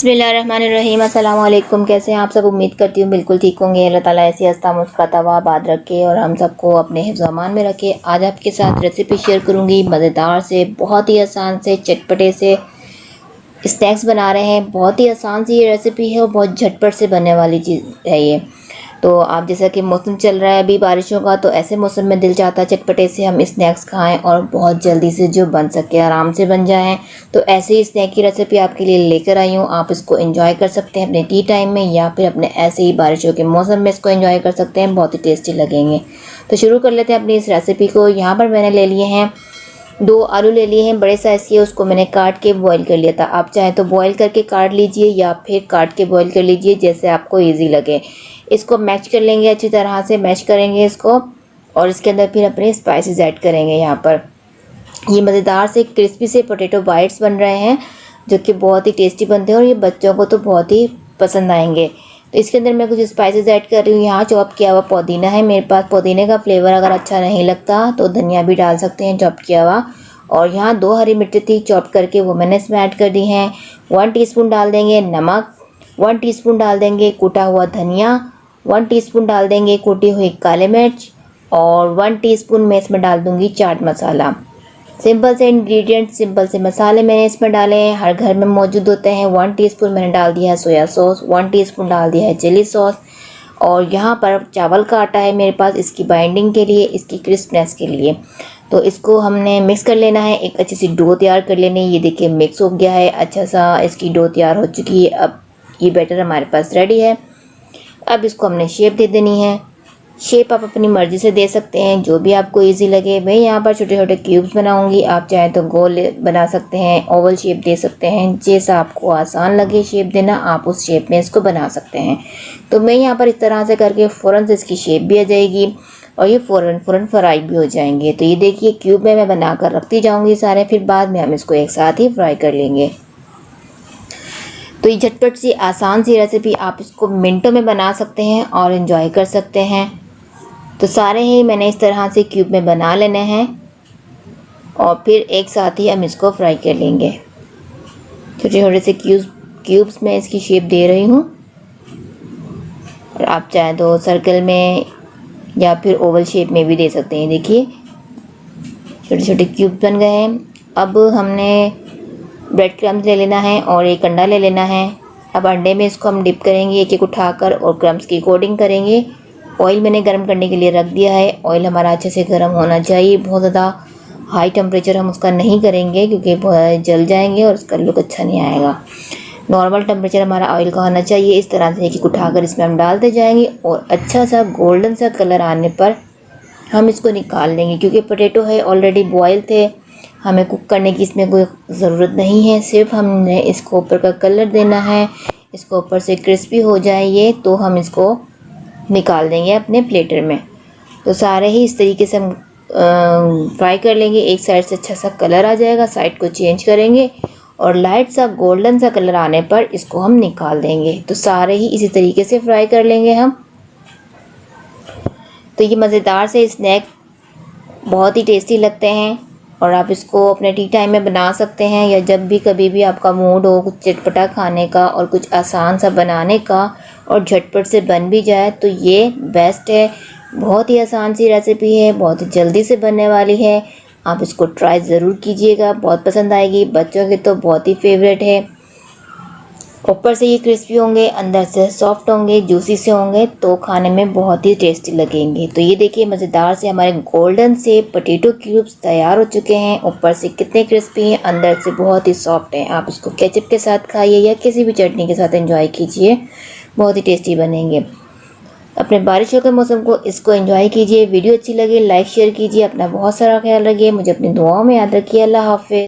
बिस्मिल्लाहिर्रहमानिर्रहीम। अस्सलाम वालेकुम। कैसे हैं आप सब? उम्मीद करती हूँ बिल्कुल ठीक होंगे। अल्लाह ताला ऐसी हंसता मुस्कुराता हुआ आबाद रखे और हम सबको अपने हिफ्ज़ अमान में रखे। आज आपके साथ रेसिपी शेयर करूँगी मज़ेदार से, बहुत ही आसान से, चटपटे से स्नैक्स बना रहे हैं। बहुत ही आसान सी ये रेसिपी है और बहुत झटपट से बनने वाली चीज़ है ये। तो आप जैसा कि मौसम चल रहा है अभी बारिशों का, तो ऐसे मौसम में दिल चाहता है चटपटे से हम स्नैक्स खाएं और बहुत जल्दी से जो बन सके, आराम से बन जाएं। तो ऐसे ही स्नैक की रेसिपी आपके लिए लेकर आई हूँ। आप इसको एंजॉय कर सकते हैं अपने टी टाइम में या फिर अपने ऐसे ही बारिशों के मौसम में इसको एंजॉय कर सकते हैं। बहुत ही टेस्टी लगेंगे। तो शुरू कर लेते हैं अपनी इस रेसिपी को। यहाँ पर मैंने ले लिए हैं 2 आलू ले लिए हैं बड़े साइज़ के। उसको मैंने काट के बॉईल कर लिया था। आप चाहें तो बॉईल करके काट लीजिए या फिर काट के बॉईल कर लीजिए, जैसे आपको इजी लगे। इसको मैश कर लेंगे, अच्छी तरह से मैश करेंगे इसको और इसके अंदर फिर अपने स्पाइसेस ऐड करेंगे। यहाँ पर ये मज़ेदार से क्रिस्पी से पोटैटो बाइट्स बन रहे हैं जो कि बहुत ही टेस्टी बनते हैं और ये बच्चों को तो बहुत ही पसंद आएंगे। तो इसके अंदर मैं कुछ स्पाइसेस ऐड कर रही हूँ। यहाँ चॉप किया हुआ पुदीना है मेरे पास। पुदीने का फ्लेवर अगर अच्छा नहीं लगता तो धनिया भी डाल सकते हैं चॉप किया हुआ। और यहाँ 2 हरी मिर्च थी चॉप करके, वो मैंने इसमें ऐड कर दी हैं। 1 टीस्पून डाल देंगे नमक, 1 टीस्पून डाल देंगे कूटा हुआ धनिया, 1 टीस्पून डाल देंगे कूटी हुई काली मिर्च और 1 टीस्पून मैं इसमें डाल दूँगी चाट मसाला। सिंपल से इंग्रेडिएंट, सिंपल से मसाले मैंने इसमें डाले हैं, हर घर में मौजूद होते हैं। 1 टीस्पून मैंने डाल दिया है सोया सॉस, 1 टीस्पून डाल दिया है चिली सॉस और यहाँ पर चावल का आटा है मेरे पास इसकी बाइंडिंग के लिए, इसकी क्रिस्पनेस के लिए। तो इसको हमने मिक्स कर लेना है, एक अच्छी सी डो तैयार कर लेनी है। ये देखिए मिक्स हो गया है, अच्छा सा इसकी डो तैयार हो चुकी है। अब ये बैटर हमारे पास रेडी है। अब इसको हमने शेप दे देनी है। शेप आप अपनी मर्ज़ी से दे सकते हैं, जो भी आपको इजी लगे। मैं यहाँ पर छोटे छोटे क्यूब्स बनाऊंगी। आप चाहें तो गोल बना सकते हैं, ओवल शेप दे सकते हैं, जैसा आपको आसान लगे शेप देना आप उस शेप में इसको बना सकते हैं। तो मैं यहाँ पर इस तरह से करके फ़ौरन से इसकी शेप भी आ जाएगी और ये फ़ौरन फ्राई भी हो जाएंगे। तो ये देखिए क्यूब में मैं बना कर रखती जाऊँगी सारे, फिर बाद में हम इसको एक साथ ही फ्राई कर लेंगे। तो ये झटपट सी आसान सी रेसिपी, आप इसको मिनटों में बना सकते हैं और एंजॉय कर सकते हैं। तो सारे ही मैंने इस तरह से क्यूब में बना लेने हैं और फिर एक साथ ही हम इसको फ्राई कर लेंगे। छोटे छोटे से क्यूब्स में इसकी शेप दे रही हूँ और आप चाहें तो सर्कल में या फिर ओवल शेप में भी दे सकते हैं। देखिए छोटे छोटे क्यूब बन गए हैं। अब हमने ब्रेड क्रम्स ले लेना है और एक अंडा ले लेना है। अब अंडे में इसको हम डिप करेंगे एक एक उठाकर और क्रम्स की कोटिंग करेंगे। ऑयल मैंने गर्म करने के लिए रख दिया है। ऑयल हमारा अच्छे से गर्म होना चाहिए। बहुत ज़्यादा हाई टेम्परेचर हम उसका नहीं करेंगे क्योंकि जल जाएंगे और उसका लुक अच्छा नहीं आएगा। नॉर्मल टेम्परेचर हमारा ऑयल का होना चाहिए। इस तरह से एक एक उठाकर इसमें हम डालते जाएंगे और अच्छा सा गोल्डन सा कलर आने पर हम इसको निकाल लेंगे। क्योंकि पोटैटो है ऑलरेडी बॉयल थे, हमें कुक करने की इसमें कोई ज़रूरत नहीं है। सिर्फ हमने इसको ऊपर का कलर देना है, इसको ऊपर से क्रिस्पी हो जाए ये, तो हम इसको निकाल देंगे अपने प्लेटर में। तो सारे ही इस तरीके से हम फ्राई कर लेंगे। एक साइड से अच्छा सा कलर आ जाएगा, साइड को चेंज करेंगे और लाइट सा गोल्डन सा कलर आने पर इसको हम निकाल देंगे। तो सारे ही इसी तरीके से फ्राई कर लेंगे हम। तो ये मज़ेदार से स्नैक बहुत ही टेस्टी लगते हैं और आप इसको अपने टी टाइम में बना सकते हैं या जब भी कभी भी आपका मूड हो कुछ चटपटा खाने का और कुछ आसान सा बनाने का और झटपट से बन भी जाए तो ये बेस्ट है। बहुत ही आसान सी रेसिपी है, बहुत ही जल्दी से बनने वाली है। आप इसको ट्राई ज़रूर कीजिएगा, बहुत पसंद आएगी। बच्चों के तो बहुत ही फेवरेट है। ऊपर से ये क्रिस्पी होंगे, अंदर से सॉफ्ट होंगे, जूसी से होंगे, तो खाने में बहुत ही टेस्टी लगेंगे। तो ये देखिए मज़ेदार से हमारे गोल्डन से पोटैटो क्यूब्स तैयार हो चुके हैं। ऊपर से कितने क्रिस्पी हैं, अंदर से बहुत ही सॉफ्ट हैं। आप इसको केचप के साथ खाइए या किसी भी चटनी के साथ एंजॉय कीजिए, बहुत ही टेस्टी बनेंगे। अपने बारिशों के मौसम को इसको एंजॉय कीजिए। वीडियो अच्छी लगे लाइक शेयर कीजिए। अपना बहुत सारा ख्याल रखिए। मुझे अपनी दुआओं में याद रखिए। अल्लाह हाफ़िज़।